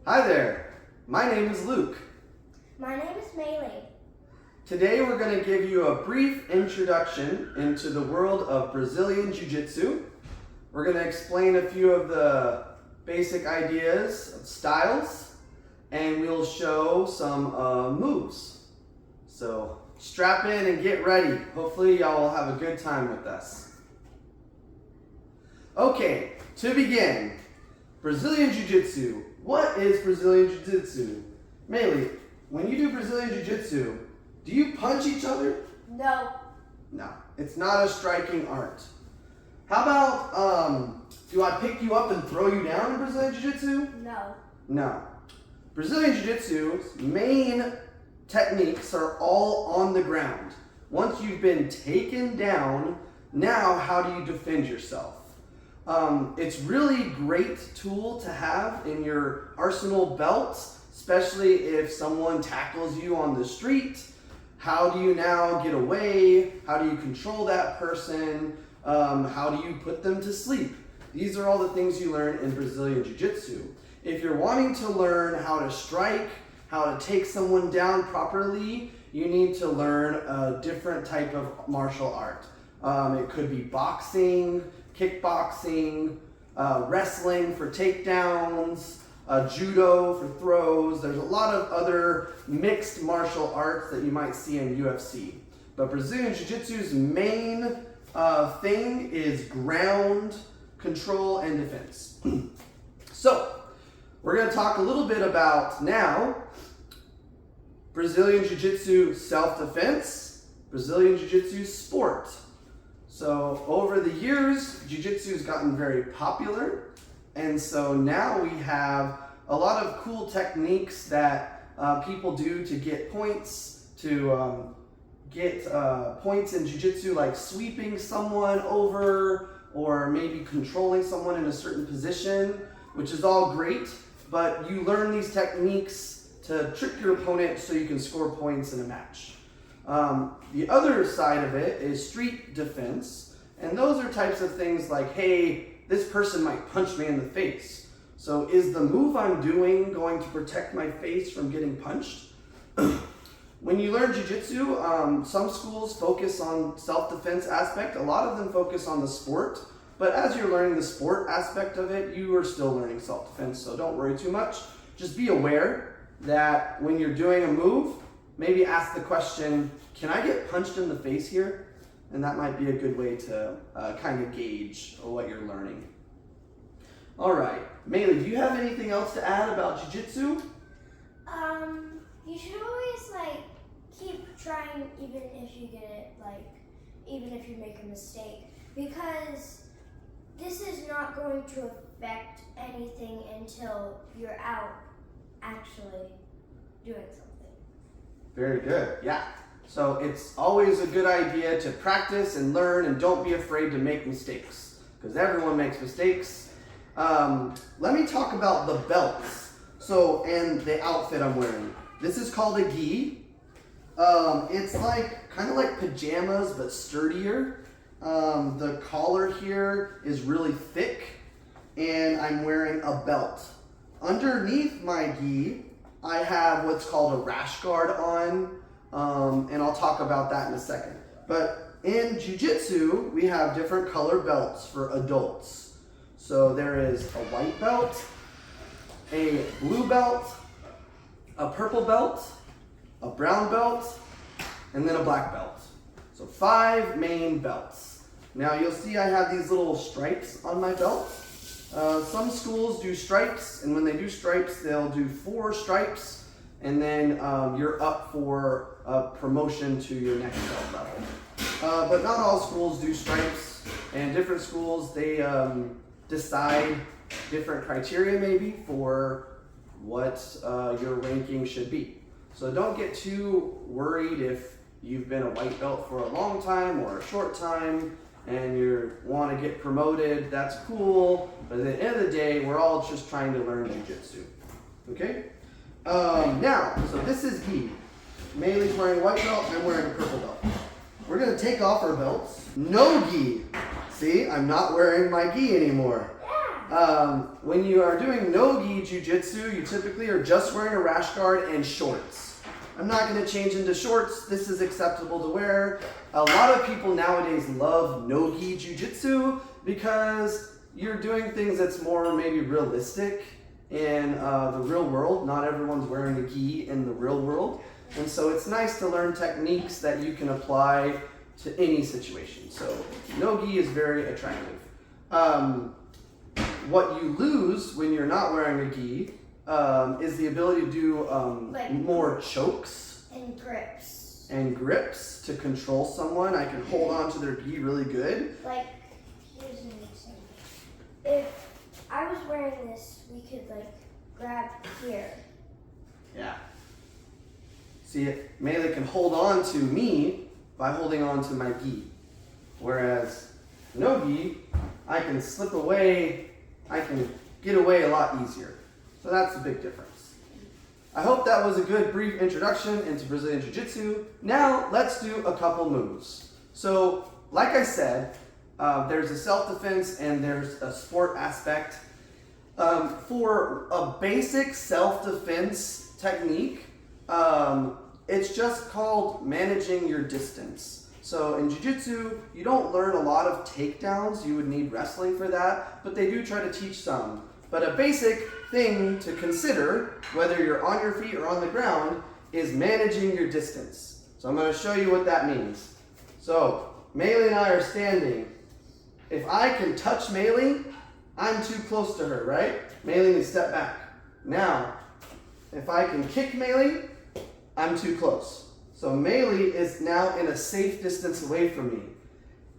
Hi there, my name is Luke. My name is Maylee. Today we're going to give you a brief introduction into the world of Brazilian Jiu Jitsu. We're going to explain a few of the basic ideas, styles, and we'll show some moves. So strap in and get ready. Hopefully y'all will have a good time with us. Okay, to begin, Brazilian Jiu Jitsu. What is Brazilian Jiu Jitsu? Maylee, when you do Brazilian Jiu Jitsu, do you punch each other? No. No, it's not a striking art. How about, do I pick you up and throw you down in Brazilian Jiu Jitsu? No. No. Brazilian Jiu Jitsu's main techniques are all on the ground. Once you've been taken down, now how do you defend yourself? It's really great tool to have in your arsenal belt, especially if someone tackles you on the street. How do you now get away? How do you control that person? How do you put them to sleep? These are all the things you learn in Brazilian Jiu Jitsu. If you're wanting to learn how to strike, how to take someone down properly, you need to learn a different type of martial art. It could be boxing, kickboxing, wrestling for takedowns, judo for throws. There's a lot of other mixed martial arts that you might see in UFC. But Brazilian Jiu-Jitsu's main thing is ground control and defense. So, we're going to talk a little bit about now Brazilian Jiu-Jitsu self-defense, Brazilian Jiu-Jitsu sport. So over the years, Jiu-Jitsu has gotten very popular, and so now we have a lot of cool techniques that people do to get points, to get points in Jiu-Jitsu, like sweeping someone over or maybe controlling someone in a certain position, which is all great, but you learn these techniques to trick your opponent so you can score points in a match. The other side of it is street defense, and those are types of things like, hey, this person might punch me in the face. So is the move I'm doing going to protect my face from getting punched? When you learn Jiu-Jitsu, some schools focus on self-defense aspect. A lot of them focus on the sport, but as you're learning the sport aspect of it, you are still learning self-defense, so don't worry too much. Just be aware that when you're doing a move, maybe ask the question, can I get punched in the face here? And that might be a good way to kind of gauge what you're learning. All right, Maylee, do you have anything else to add about Jiu-Jitsu? You should always keep trying even if you get it, even if you make a mistake, because this is not going to affect anything until you're out actually doing something. Very good, yeah. So it's always a good idea to practice and learn, and don't be afraid to make mistakes, because everyone makes mistakes. Let me talk about the belts. So, and the outfit I'm wearing. This is called a gi. It's kind of like pajamas, but sturdier. The collar here is really thick, and I'm wearing a belt. Underneath my gi, I have what's called a rash guard on, and I'll talk about that in a second. But in Jiu-Jitsu, we have different color belts for adults. So there is a white belt, a blue belt, a purple belt, a brown belt, and then a black belt. So 5 main belts. Now you'll see I have these little stripes on my belt. Some schools do stripes, and when they do stripes, they'll do 4 stripes, and then you're up for a promotion to your next belt level. But not all schools do stripes, and different schools, they decide different criteria maybe for what your ranking should be. So don't get too worried if you've been a white belt for a long time or a short time, and you want to get promoted. That's cool, but at the end of the day, we're all just trying to learn Jiu-Jitsu. Okay? Now, so this is gi. Maylee's wearing a white belt, I'm wearing a purple belt. We're going to take off our belts. No gi. See, I'm not wearing my gi anymore. When you are doing no-gi jiu-jitsu, you typically are just wearing a rash guard and shorts. I'm not going to change into shorts. This is acceptable to wear. A lot of people nowadays love no-gi jiu-jitsu because you're doing things that's more maybe realistic in the real world. Not everyone's wearing a gi in the real world. And so it's nice to learn techniques that you can apply to any situation. So no-gi is very attractive. What you lose when you're not wearing a gi is the ability to do like more chokes and grips. And grips to control someone. I can hold on to their gi really good. Like, here's an example. If I was wearing this, we could like grab here. Yeah. See, melee can hold on to me by holding on to my gi. Whereas no gi, I can slip away, I can get away a lot easier. So that's the big difference. I hope that was a good brief introduction into Brazilian Jiu Jitsu. Now let's do a couple moves. So like I said, there's a self-defense and there's a sport aspect. For a basic self-defense technique, it's just called managing your distance. So in Jiu-Jitsu, you don't learn a lot of takedowns. You would need wrestling for that, but they do try to teach some. But a basic thing to consider, whether you're on your feet or on the ground, is managing your distance. So I'm going to show you what that means. So Melee and I are standing. If I can touch Melee, I'm too close to her, right? Melee needs to step back. Now, if I can kick Melee, I'm too close. So Melee is now in a safe distance away from me.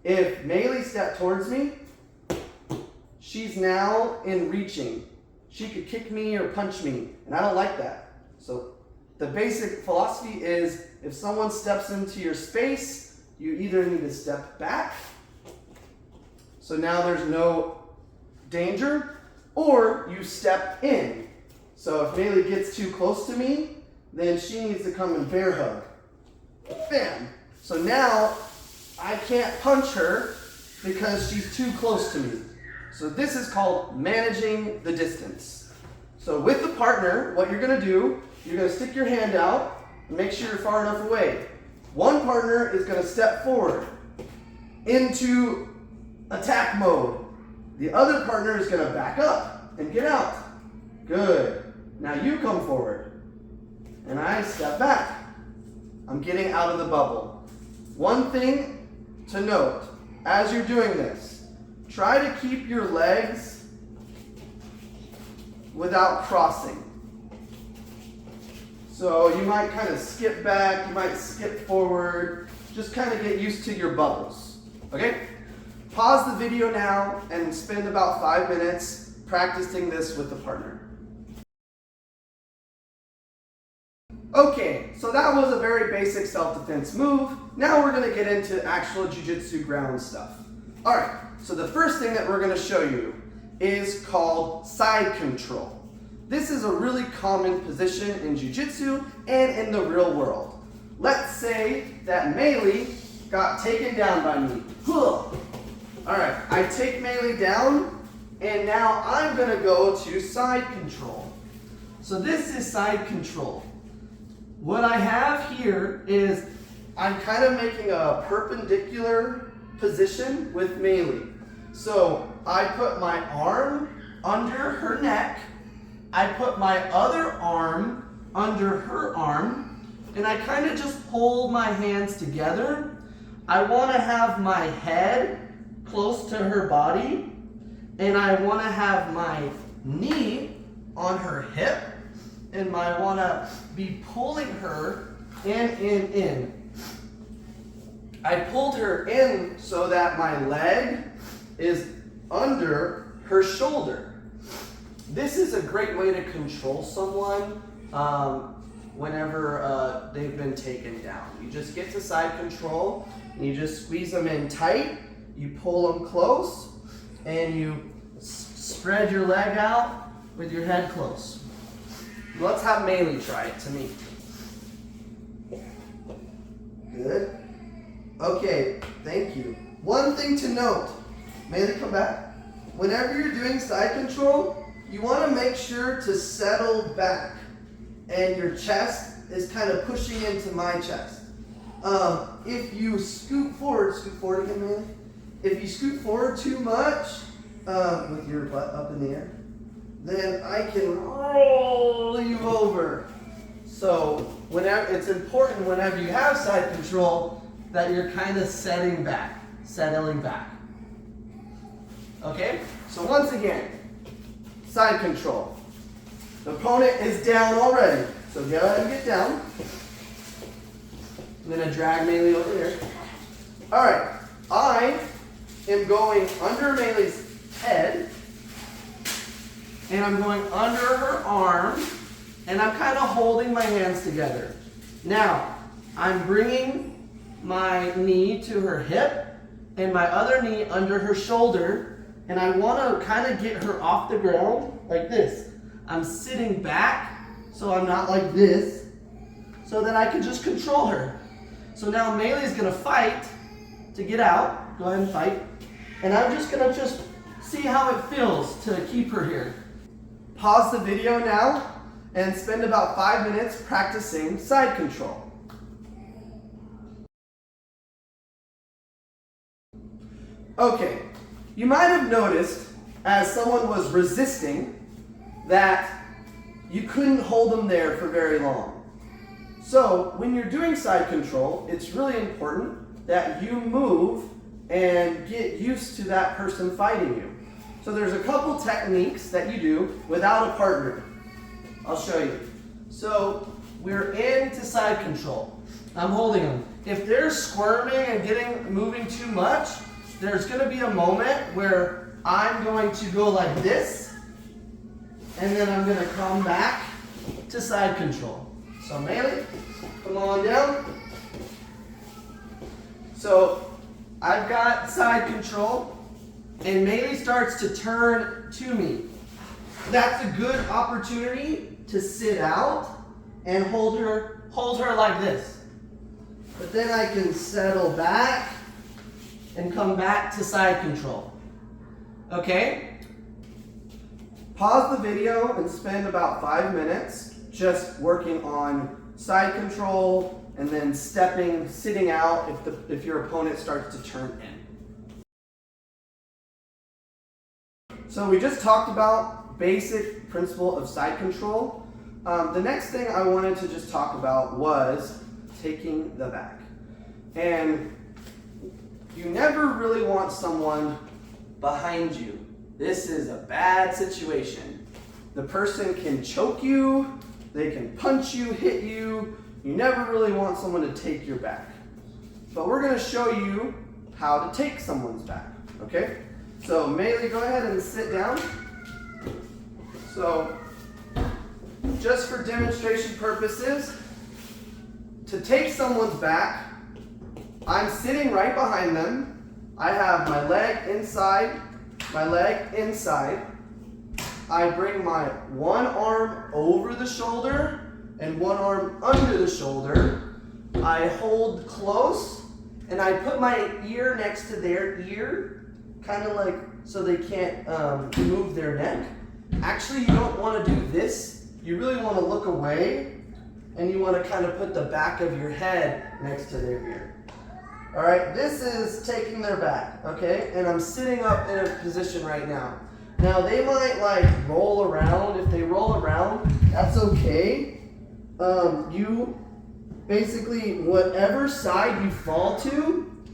If Melee stepped towards me, she's now in reaching. She could kick me or punch me, and I don't like that. So the basic philosophy is if someone steps into your space, you either need to step back, so now there's no danger, or you step in. So if Melee gets too close to me, then she needs to come and bear hug. Bam! So now I can't punch her because she's too close to me. So this is called managing the distance. So with the partner, what you're going to do, you're going to stick your hand out and make sure you're far enough away. One partner is going to step forward into attack mode. The other partner is going to back up and get out. Good. Now you come forward and I step back. I'm getting out of the bubble. One thing to note, as you're doing this, try to keep your legs without crossing. So you might kind of skip back, you might skip forward, just kind of get used to your bubbles, okay? Pause the video now and spend about 5 minutes practicing this with the partner. Okay, so that was a very basic self-defense move. Now we're going to get into actual jiu-jitsu ground stuff. All right, so the first thing that we're going to show you is called side control. This is a really common position in jiu-jitsu and in the real world. Let's say that Melee got taken down by me. All right, I take Melee down, and now I'm going to go to side control. So this is side control. What I have here is I'm kind of making a perpendicular position with Melee. So I put my arm under her neck, I put my other arm under her arm, and I kind of just hold my hands together. I want to have my head close to her body, and I want to have my knee on her hip, and I want to be pulling her in. I pulled her in so that my leg is under her shoulder. This is a great way to control someone whenever they've been taken down. You just get to side control, and you just squeeze them in tight, you pull them close, and you spread your leg out with your head close. Let's have Melee try it to me. Good. Okay, thank you. One thing to note. Melee, come back. whenever you're doing side control, you want to make sure to settle back and your chest is kind of pushing into my chest. If you scoot forward again, man. If you scoot forward too much with your butt up in the air, then I can roll you over. So whenever it's important whenever you have side control that you're kind of settling back. Okay? So once again, side control. The opponent is down already. So go ahead and get down. I'm going to drag Melee over here. Alright, I am going under Melee's head, and I'm going under her arm, and I'm kind of holding my hands together. Now, I'm bringing my knee to her hip, and my other knee under her shoulder, and I want to kind of get her off the ground like this. I'm sitting back, so I'm not like this, so that I can just control her. So now Melee's going to fight to get out. Go ahead and fight. And I'm just going to see how it feels to keep her here. Pause the video now and spend about 5 minutes practicing side control. Okay, you might have noticed as someone was resisting that you couldn't hold them there for very long. So when you're doing side control, it's really important that you move and get used to that person fighting you. So there's a couple techniques that you do without a partner. I'll show you. So we're into side control. I'm holding them. If they're squirming and moving too much, there's going to be a moment where I'm going to go like this, and then I'm going to come back to side control. So Melee, come on down. So I've got side control, and Melee starts to turn to me. That's a good opportunity to sit out and hold her like this. But then I can settle back and come back to side control. Okay? Pause the video and spend about 5 minutes just working on side control and then sitting out if your opponent starts to turn in. So we just talked about basic principle of side control. The next thing I wanted to just talk about was taking the back. And you never really want someone behind you. This is a bad situation. The person can choke you, they can punch you, hit you. You never really want someone to take your back. But we're going to show you how to take someone's back, okay? So Melee, go ahead and sit down. So just for demonstration purposes, to take someone's back, I'm sitting right behind them. I have my leg inside, my leg inside. I bring my one arm over the shoulder and one arm under the shoulder. I hold close and I put my ear next to their ear, kind of like so they can't move their neck. Actually, you don't want to do this. You really want to look away and you want to kind of put the back of your head next to their ear. All right, this is taking their back, okay? And I'm sitting up in a position right now. Now, they might like roll around. If they roll around, that's okay. You basically, whatever side you fall to,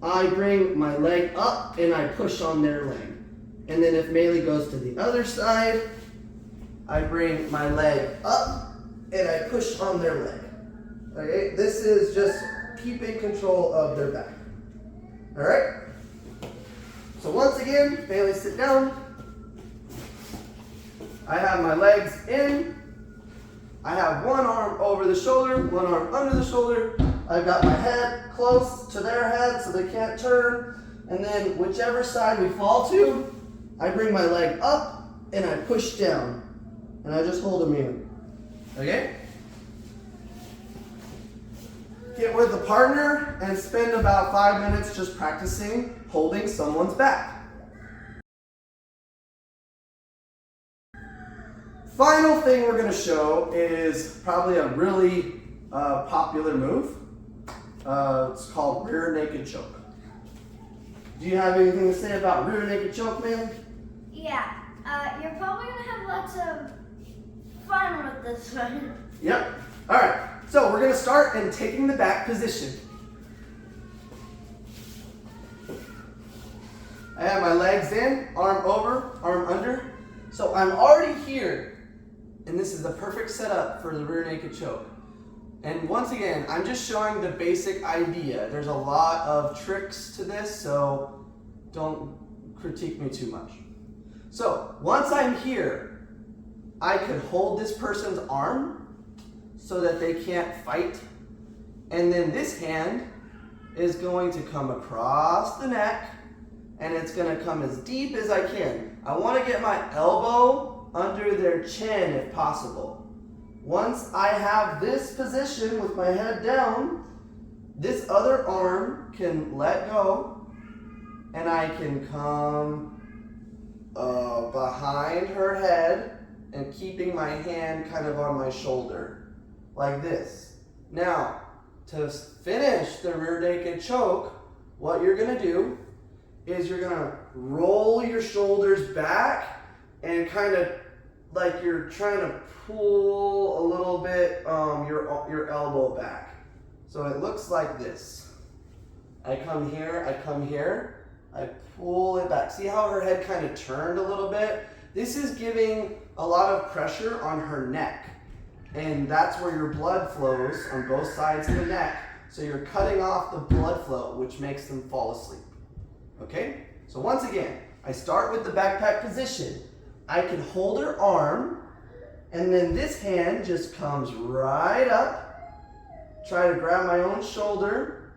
I bring my leg up and I push on their leg. And then if Melee goes to the other side, I bring my leg up and I push on their leg. Okay, this is just keeping control of their back. All right? So once again, Melee, sit down. I have my legs in. I have one arm over the shoulder, one arm under the shoulder. I've got my head close to their head so they can't turn. And then whichever side we fall to, I bring my leg up and I push down. And I just hold them in. Okay? Get with a partner and spend about 5 minutes just practicing holding someone's back. Final thing we're going to show is probably a really popular move. It's called rear naked choke. Do you have anything to say about rear naked choke, man? Yeah, you're probably going to have lots of fun with this one. Yep. All right. So we're going to start in taking the back position. I have my legs in, arm over, arm under. So I'm already here, and this is the perfect setup for the rear naked choke. And once again, I'm just showing the basic idea. There's a lot of tricks to this, so don't critique me too much. So once I'm here, I can hold this person's arm so that they can't fight. And then this hand is going to come across the neck, and it's going to come as deep as I can. I want to get my elbow under their chin if possible. Once I have this position with my head down, this other arm can let go, and I can come behind her head and keeping my hand kind of on my shoulder, like this. Now, to finish the rear naked choke, what you're going to do is you're going to roll your shoulders back and kind of like you're trying to pull a little bit your elbow back. So it looks like this. I come here, I pull it back. See how her head kind of turned a little bit? This is giving a lot of pressure on her neck. And that's where your blood flows on both sides of the neck. So you're cutting off the blood flow, which makes them fall asleep. Okay? So once again, I start with the backpack position. I can hold her arm, and then this hand just comes right up. Try to grab my own shoulder,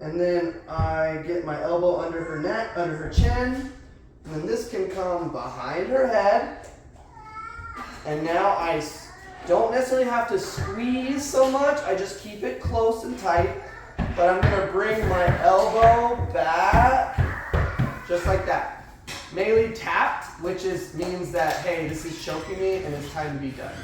and then I get my elbow under her neck, under her chin, and then this can come behind her head. And now I don't necessarily have to squeeze so much. I just keep it close and tight, but I'm gonna bring my elbow back, just like that. Mainly tapped, which means that, hey, this is choking me and it's time to be done.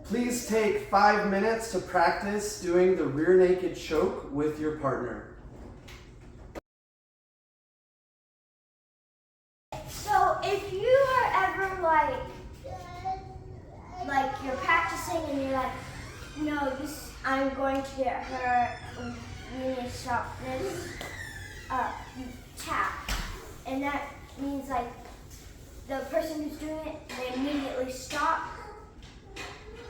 Please take 5 minutes to practice doing the rear naked choke with your partner. So if you are ever like you're practicing and you're like, no, I'm going to get hurt, you need to stop this, you tap. And that means like the person who's doing it, they immediately stop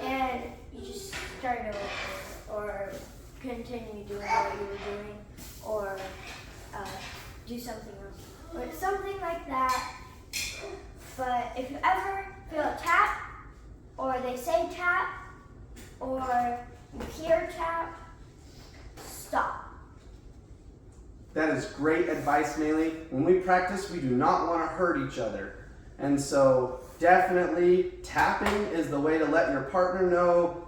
and you just start over or continue doing what you were doing or do something else. Or something like that. But if you ever feel a tap or they say tap or you hear tap, stop. That is great advice, Maylee. When we practice, we do not want to hurt each other. And so definitely tapping is the way to let your partner know,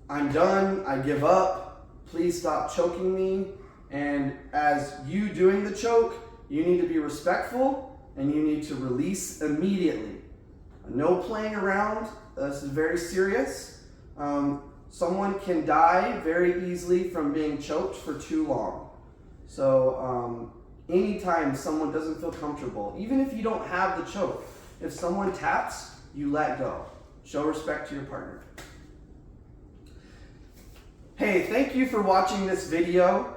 I'm done, I give up, please stop choking me. And as you doing the choke, you need to be respectful and you need to release immediately. No playing around, this is very serious. Someone can die very easily from being choked for too long. So anytime someone doesn't feel comfortable, even if you don't have the choke, if someone taps, you let go. Show respect to your partner. Hey, thank you for watching this video.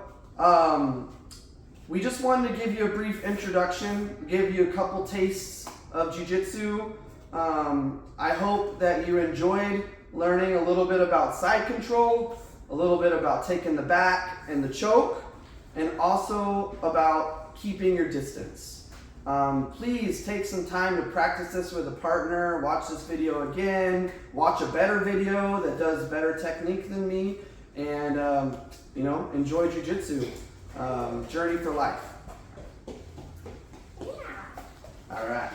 We just wanted to give you a brief introduction, give you a couple tastes of jiu-jitsu. I hope that you enjoyed learning a little bit about side control, a little bit about taking the back and the choke, and also about keeping your distance. Please take some time to practice this with a partner, watch this video again, watch a better video that does better technique than me, and enjoy jiu-jitsu. Journey for life. Yeah. All right.